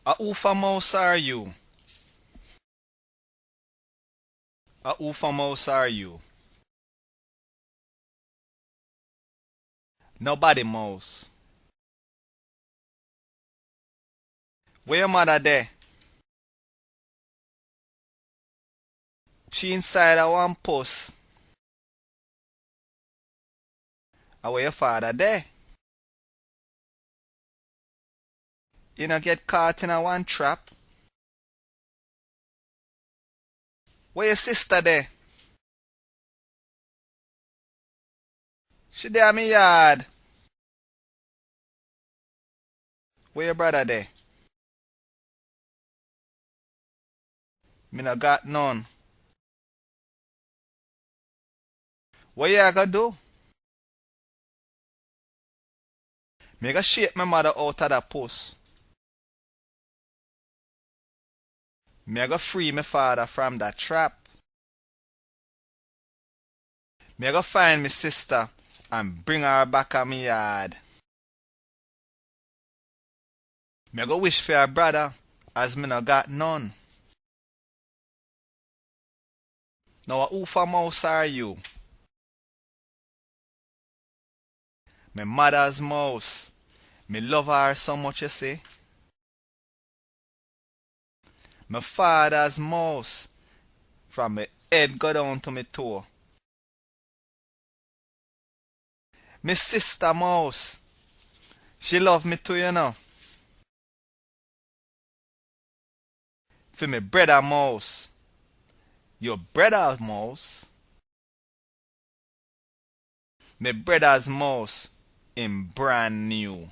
A oofa mouse are you? A oofa mouse are you? Nobody mouse. Where your mother there? She inside a one post. And where your father there? You not get caught in a one trap. Where your sister there? She there in me yard. Where your brother there? Me not got none. What you gonna do? Me gonna shake my mother out of that post. Me gonna free my father from that trap. Me gonna find my sister and bring her back at me yard. Me gonna wish for her brother as me not got none. Now who for mouse are you? My mother's mouse. Me love her so much you see. My father's mouse. From my head go down to my toe. My sister mouse. She love me too, you know. For my brother mouse. Your brother's mouse. My brother's mouse. Him brand new.